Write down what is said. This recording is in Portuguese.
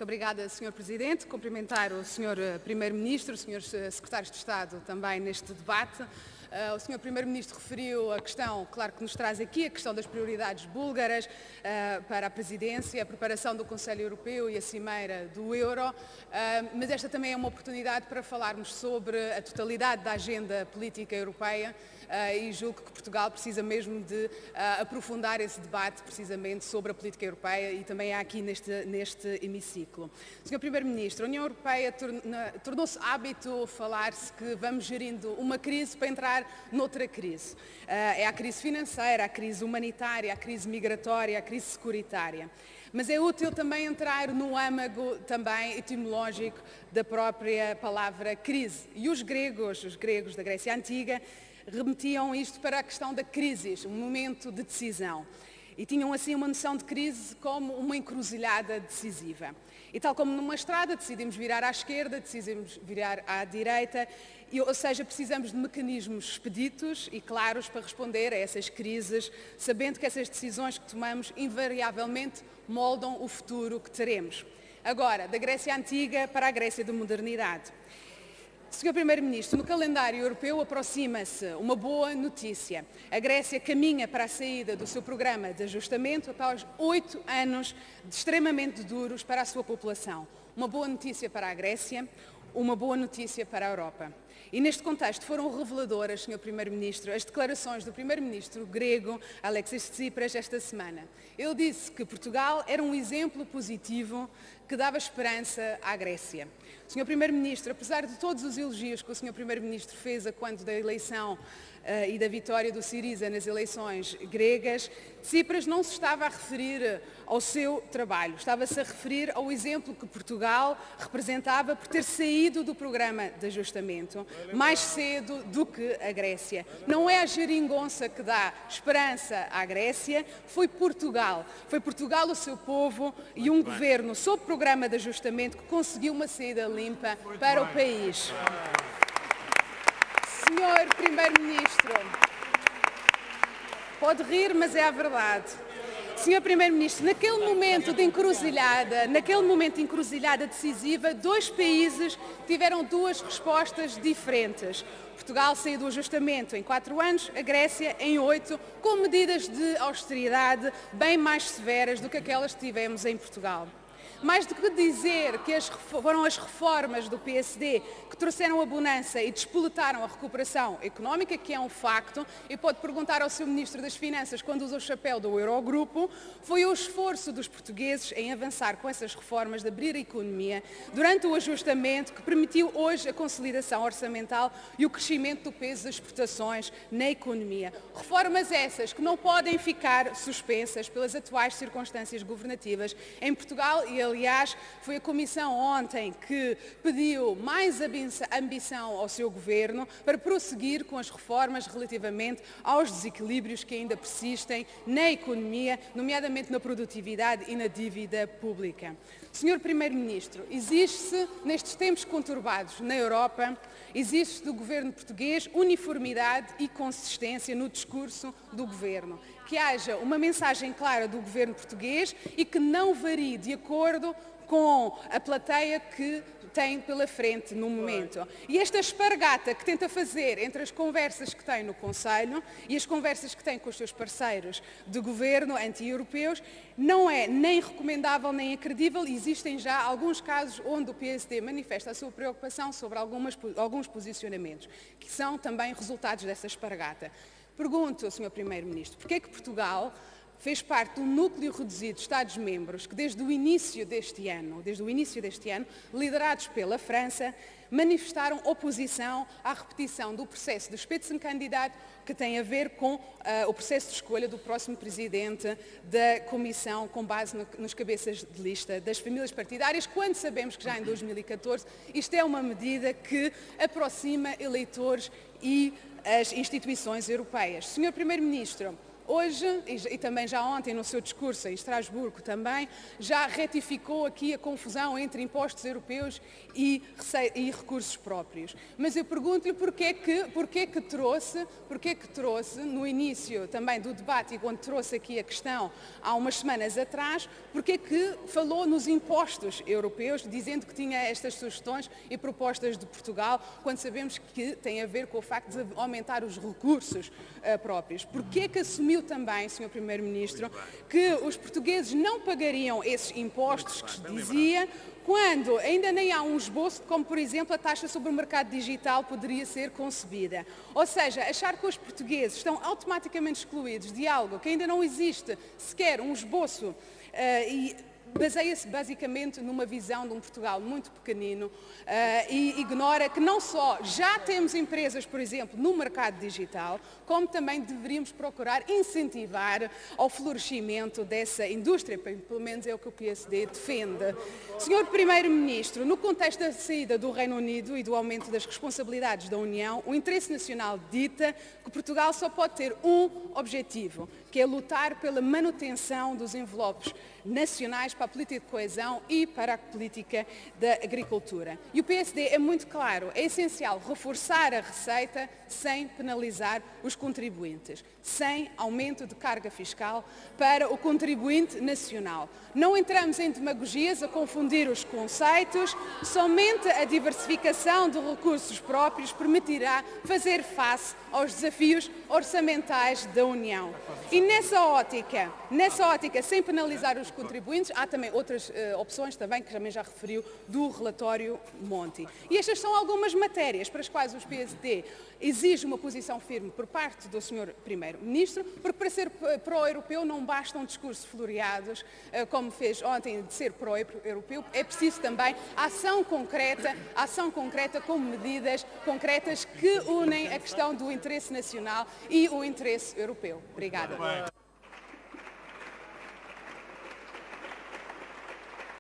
Muito obrigada, Sr. Presidente. Cumprimentar o Sr. Primeiro-Ministro, os Srs. Secretários de Estado também neste debate. O Sr. Primeiro-Ministro referiu a questão, claro que nos traz aqui, a questão das prioridades búlgaras para a presidência, a preparação do Conselho Europeu e a cimeira do Euro, mas esta também é uma oportunidade para falarmos sobre a totalidade da agenda política europeia e julgo que Portugal precisa mesmo de aprofundar esse debate precisamente sobre a política europeia e também há aqui neste hemiciclo. Sr. Primeiro-Ministro, a União Europeia tornou-se hábito falar-se que vamos gerindo uma crise para entrar noutra crise. É a crise financeira, a crise humanitária, a crise migratória, a crise securitária. Mas é útil também entrar no âmago também etimológico da própria palavra crise. E os gregos da Grécia Antiga, remetiam isto para a questão da crise, um momento de decisão. E tinham assim uma noção de crise como uma encruzilhada decisiva. E tal como numa estrada decidimos virar à esquerda, decidimos virar à direita, ou seja, precisamos de mecanismos expeditos e claros para responder a essas crises, sabendo que essas decisões que tomamos invariavelmente moldam o futuro que teremos. Agora, da Grécia Antiga para a Grécia da modernidade. Sr. Primeiro-Ministro, no calendário europeu aproxima-se uma boa notícia. A Grécia caminha para a saída do seu programa de ajustamento após 8 anos extremamente duros para a sua população. Uma boa notícia para a Grécia, uma boa notícia para a Europa. E neste contexto foram reveladoras, Sr. Primeiro-Ministro, as declarações do Primeiro-Ministro grego Alexis Tsipras esta semana. Ele disse que Portugal era um exemplo positivo que dava esperança à Grécia. Sr. Primeiro-Ministro, apesar de todos os elogios que o Sr. Primeiro-Ministro fez a quando da eleição e da vitória do Syriza nas eleições gregas, Tsipras não se estava a referir ao seu trabalho, estava-se a referir ao exemplo que Portugal representava por ter saído do programa de ajustamento mais cedo do que a Grécia. Não é a geringonça que dá esperança à Grécia, foi Portugal o seu povo e um governo sob programa de ajustamento que conseguiu uma saída limpa para o país. Senhor Primeiro-Ministro, pode rir, mas é a verdade. Senhor Primeiro-Ministro, naquele momento de encruzilhada decisiva, dois países tiveram duas respostas diferentes. Portugal saiu do ajustamento em 4 anos, a Grécia em 8, com medidas de austeridade bem mais severas do que aquelas que tivemos em Portugal. Mais do que dizer que foram as reformas do PSD que trouxeram a bonança e despoletaram a recuperação económica, que é um facto, e pode perguntar ao seu Ministro das Finanças quando usa o chapéu do Eurogrupo, foi o esforço dos portugueses em avançar com essas reformas de abrir a economia durante o ajustamento que permitiu hoje a consolidação orçamental e o crescimento do peso das exportações na economia. Reformas essas que não podem ficar suspensas pelas atuais circunstâncias governativas em Portugal e, aliás, foi a Comissão ontem que pediu mais ambição ao seu governo para prosseguir com as reformas relativamente aos desequilíbrios que ainda persistem na economia, nomeadamente na produtividade e na dívida pública. Senhor Primeiro-Ministro, exige-se, nestes tempos conturbados na Europa, exige-se do governo português uniformidade e consistência no discurso do governo. Que haja uma mensagem clara do governo português e que não varie de acordo com a plateia que tem pela frente no momento. E esta espargata que tenta fazer entre as conversas que tem no Conselho e as conversas que tem com os seus parceiros de governo anti-europeus não é nem recomendável nem credível e existem já alguns casos onde o PSD manifesta a sua preocupação sobre alguns posicionamentos, que são também resultados dessa espargata. Pergunto ao Sr. Primeiro-Ministro, porquê é que Portugal fez parte de um núcleo reduzido de Estados-membros que desde o início deste ano, liderados pela França, manifestaram oposição à repetição do processo do Spitzenkandidat que tem a ver com o processo de escolha do próximo presidente da Comissão com base nos cabeças de lista das famílias partidárias, quando sabemos que já em 2014 isto é uma medida que aproxima eleitores e as instituições europeias. Sr. Primeiro-Ministro, hoje, e também já ontem no seu discurso em Estrasburgo também, já retificou aqui a confusão entre impostos europeus e recursos próprios. Mas eu pergunto-lhe porquê que trouxe no início também do debate e quando trouxe aqui a questão há umas semanas atrás, porquê que falou nos impostos europeus, dizendo que tinha estas sugestões e propostas de Portugal, quando sabemos que tem a ver com o facto de aumentar os recursos próprios. Porquê que assumiu também, Sr. Primeiro-Ministro, que os portugueses não pagariam esses impostos que se dizia, quando ainda nem há um esboço de como, por exemplo, a taxa sobre o mercado digital poderia ser concebida? Ou seja, achar que os portugueses estão automaticamente excluídos de algo que ainda não existe sequer um esboço e baseia-se basicamente numa visão de um Portugal muito pequenino e ignora que não só já temos empresas, por exemplo, no mercado digital, como também deveríamos procurar incentivar ao florescimento dessa indústria, pelo menos é o que o PSD defende. Senhor Primeiro-Ministro, no contexto da saída do Reino Unido e do aumento das responsabilidades da União, o interesse nacional dita que Portugal só pode ter um objetivo, que é lutar pela manutenção dos envelopes nacionais para a política de coesão e para a política da agricultura. E o PSD é muito claro, é essencial reforçar a receita sem penalizar os contribuintes, sem aumento de carga fiscal para o contribuinte nacional. Não entramos em demagogias a confundir os conceitos, somente a diversificação de recursos próprios permitirá fazer face aos desafios orçamentais da União. E nessa ótica, sem penalizar os contribuintes, há também outras opções também, que também já referiu, do relatório Monti. E estas são algumas matérias para as quais o PSD exige uma posição firme por parte do Sr. Primeiro-Ministro, porque para ser pró-europeu não bastam discursos floreados, como fez ontem de ser pró-europeu, é preciso também ação concreta com medidas concretas que unem a questão do interesse nacional e o interesse europeu. Obrigada.